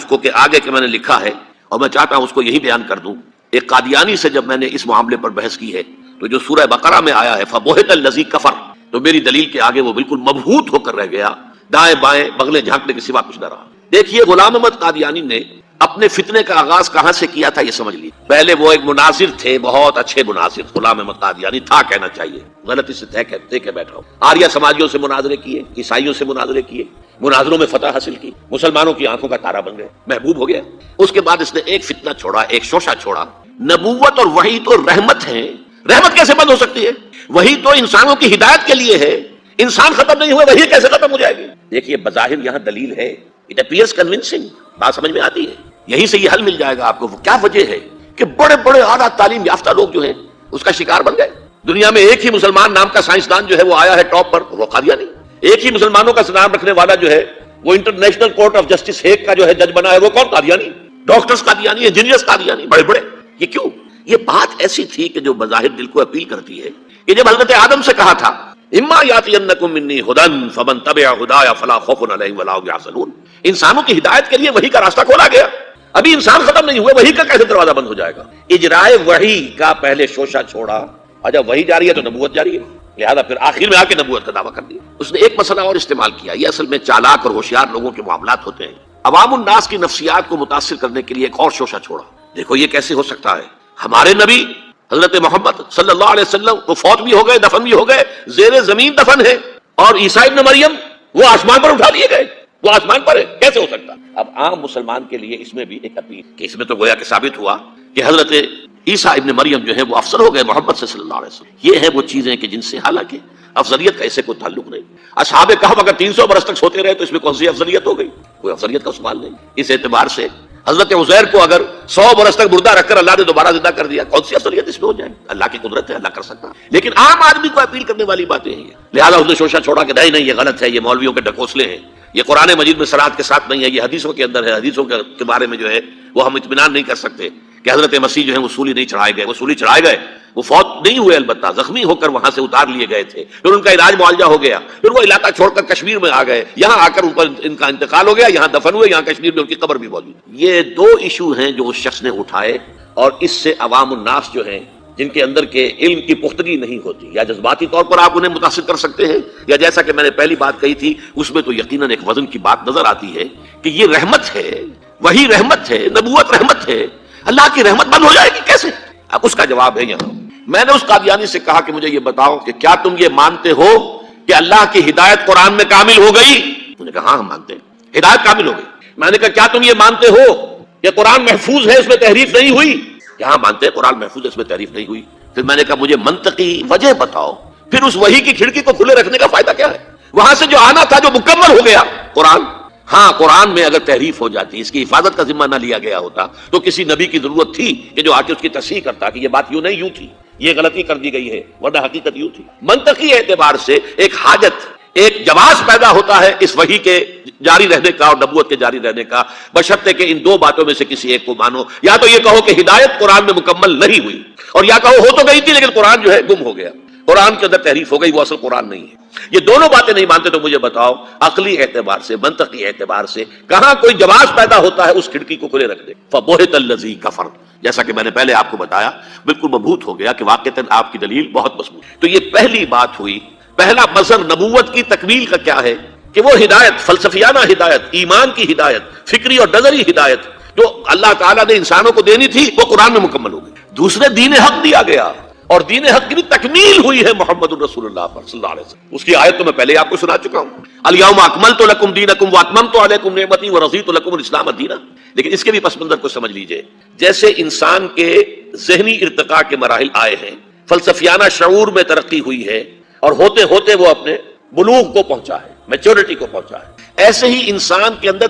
کو کہ آگے کہ میں نے لکھا ہے اور میں چاہتا ہوں اس کو یہی بیان کر دوں. ایک قادیانی سے جب میں نے اس معاملے پر بحث کی ہے تو جو سورہ بقرہ میں آیا ہے فَبُہِتَ الَّذِي كَفَرَ، تو میری دلیل کے آگے وہ بالکل مبہوت ہو کر رہ گیا، دائیں بائیں بغلیں جھانکنے کے سوا کچھ نہ رہا. دیکھیے غلام احمد قادیانی نے اپنے فتنے کا آغاز کہاں سے کیا تھا یہ سمجھ لیجیے. پہلے وہ ایک مناظر تھے، بہت اچھے مناظر. غلام احمد قادیانی تھا کہنا چاہیے، غلطی سے دے کے بیٹھا ہوں. آریہ سماجیوں سے مناظرے کیے، عیسائیوں سے مناظرے کیے، مناظروں میں فتح حاصل کی، مسلمانوں کی آنکھوں کا تارا بن گئے، محبوب ہو گیا. اس کے بعد اس نے ایک فتنہ چھوڑا، ایک شوشہ چھوڑا. نبوت اور وحی تو رحمت ہے، رحمت کیسے بند ہو سکتی ہے؟ وحی تو انسانوں کی ہدایت کے لیے ہے، انسان ختم نہیں ہوئے وحی کیسے ختم ہو جائے گی؟ دیکھیے بظاہر یہاں دلیل ہے، اٹ اپیئرز کنونسنگ، بات سمجھ میں آتی ہے. یہیں سے یہ حل مل جائے گا آپ کو. کیا وجہ ہے کہ بڑے بڑے اعلیٰ تعلیم یافتہ لوگ جو ہیں اس کا شکار بن گئے؟ دنیا میں ایک ہی مسلمان نام کا سائنسدان جو ہے وہ آیا ہے ٹاپ پر، وہ قادیانی. ایک ہی مسلمانوں کا نام رکھنے والا جو ہے وہ international court of justice Hague کا جو ہے جج بنا ہے، وہ کون؟ قادیانی. ڈاکٹرز قادیانی، انجینئرز قادیانی، بڑے بڑے. یہ کیوں؟ یہ بات ایسی تھی کہ جو بظاہر دل کو اپیل کرتی ہے کہ جب حضرت آدم سے کہا تھا اما یاتینکم منی ھدی فمن تبع ھدایا فلا خوف علیہم ولا هم یحزنون، انسانوں کی ہدایت کے لیے وحی کا راستہ کھولا گیا. ابھی انسان ختم نہیں ہوئے، وحی کا کیسے دروازہ بند ہو جائے گا؟ اجرائے وحی کا پہلے شوشہ چھوڑا، اور جب وحی جاری ہے تو نبوت جاری ہے، لہذا پھر آخر میں آ کے نبوت کا دعویٰ کر دیا. اس نے ایک مسئلہ اور استعمال کیا. یہ اصل میں چالاک اور ہوشیار لوگوں کے معاملات ہوتے ہیں. عوام الناس کی نفسیات کو متاثر کرنے کے لیے ایک اور شوشہ چھوڑا. دیکھو یہ کیسے ہو سکتا ہے؟ ہمارے نبی حضرت محمد صلی اللہ علیہ وسلم وہ فوت بھی ہو گئے، دفن بھی ہو گئے، زیر زمین دفن ہے، اور عیسیٰ ابن مریم وہ آسمان پر اٹھا لیے گئے، وہ آسمان پر ہے. کیسے ہو سکتا؟ اب عام مسلمان کے لیے اس میں بھی ایک اپیل کہ اس میں تو گویا کہ ثابت ہوا کہ حضرت عیسیٰ ابن مریم جو ہے وہ افضل ہو گئے محمد صلی اللہ علیہ وسلم. یہ ہیں وہ چیزیں کہ جن سے حالانکہ افضلیت کا اسے کوئی تعلق نہیں. اصحاب کہف اگر 300 برس تک سوتے رہے تو اس میں کون سی افضلیت ہو گئی؟ کوئی افضلیت کا سوال نہیں. اس اعتبار سے حضرت عزیر کو اگر 100 برس تک مردہ رکھ کر اللہ نے دوبارہ زندہ کر دیا، کون سی افضلیت اس میں ہو جائے؟ اللہ کی قدرت ہے، اللہ کر سکتا. لیکن عام آدمی کو اپیل کرنے والی باتیں ہیں، لہذا اس نے شوشہ چھوڑا کہ نہیں یہ غلط ہے، یہ مولویوں کے ڈھکوسلے ہیں، یہ قرآن مجید میں صراط کے ساتھ نہیں ہے، یہ حدیثوں کے اندر ہے، حدیثوں کے بارے میں جو ہے وہ ہم اطمینان نہیں کر سکتے کہ حضرت مسیح جو ہے وہ سولی نہیں چڑھائے گئے. وہ سولی چڑھائے گئے، وہ فوت نہیں ہوئے، البتہ زخمی ہو کر وہاں سے اتار لیے گئے تھے، پھر ان کا علاج معالجہ ہو گیا، پھر وہ علاقہ چھوڑ کر کشمیر میں آ گئے، یہاں آ کر ان کا انتقال ہو گیا، یہاں دفن ہوئے، یہاں کشمیر میں ان کی قبر بھی موجود. یہ دو ایشو ہیں جو اس شخص نے اٹھائے، اور اس سے عوام الناس جو ہیں جن کے اندر کے علم کی پختگی نہیں ہوتی، یا جذباتی طور پر آپ انہیں متاثر کر سکتے ہیں، یا جیسا کہ میں نے پہلی بات کہی تھی اس میں تو یقیناً ایک وزن کی بات نظر آتی ہے کہ یہ رحمت ہے، وہی رحمت ہے، نبوت رحمت ہے، اللہ کی رحمت بند ہو جائے گی کیسے؟ اب اس کا جواب ہے یہاں. میں نے اس قادیانی سے کہا کہ مجھے یہ بتاؤ کہ کیا تم یہ مانتے ہو کہ اللہ کی ہدایت قرآن میں کامل ہو گئی؟ انہوں نے کہا ہاں ہم مانتے ہیں، ہدایت کامل ہو گئی. میں نے کہا کیا تم یہ مانتے ہو کہ قرآن محفوظ ہے، اس میں تحریف نہیں ہوئی؟ کہ ہاں مانتے ہیں قرآن محفوظ ہے، اس میں تحریف نہیں ہوئی. پھر میں نے کہا مجھے منطقی وجہ بتاؤ، پھر اس وحی کی کھڑکی کو کھلے رکھنے کا فائدہ کیا ہے؟ وہاں سے جو آنا تھا جو مکمل ہو گیا قرآن. ہاں قرآن میں اگر تحریف ہو جاتی، اس کی حفاظت کا ذمہ نہ لیا گیا ہوتا تو کسی نبی کی ضرورت تھی کہ جو آ کے اس کی تصحیح کرتا کہ یہ بات یوں نہیں یوں تھی، یہ غلطی کر دی گئی ہے، ورنہ حقیقت یوں تھی. منطقی اعتبار سے ایک حاجت، ایک جواز پیدا ہوتا ہے اس وحی کے جاری رہنے کا اور نبوت کے جاری رہنے کا، بشرطے کہ ان دو باتوں میں سے کسی ایک کو مانو. یا تو یہ کہو کہ ہدایت قرآن میں مکمل نہیں ہوئی، اور یا کہو ہو تو گئی تھی لیکن قرآن جو ہے گم ہو گیا، قرآن کے اندر تحریف ہو گئی، وہ اصل قرآن نہیں ہے. یہ دونوں باتیں نہیں مانتے تو مجھے بتاؤ عقلی اعتبار سے، منطقی اعتبار سے کہاں کوئی جواز پیدا ہوتا ہے اس کھڑکی کو کھلے رکھ دے. فَبُہِتَ الَّذِي كَفَرَ، جیسا کہ میں نے پہلے آپ کو بتایا بالکل مبہوت ہو گیا کہ واقعتاً آپ کی دلیل بہت مضبوط. تو یہ پہلی بات ہوئی. پہلا مظہر نبوت کی تکمیل کا کیا ہے کہ وہ ہدایت، فلسفیانہ ہدایت، ایمان کی ہدایت، فکری اور نظری ہدایت جو اللہ تعالیٰ نے انسانوں کو دینی تھی وہ قرآن میں مکمل ہو گئی. دوسرے دین حق دیا گیا، اور دین حق کی بھی تکمیل ہوئی ہے محمد الرسول اللہ صلی اللہ علیہ وسلم. اس کی آیت تو میں پہلے آپ کو سنا چکا ہوں، الیوم اکملت لکم دینکم واتممت علیکم نعمتی ورضیت لکم الاسلام دینا. لیکن اس کے بھی پس منظر کو سمجھ لیجئے. جیسے انسان کے ذہنی ارتقاء کے مراحل آئے ہیں، فلسفیانہ شعور میں ترقی ہوئی ہے، اور ہوتے ہوتے وہ اپنے بلوغ کو پہنچا ہے، میچورٹی کو پہنچا ہے، ایسے ہی انسان کے اندر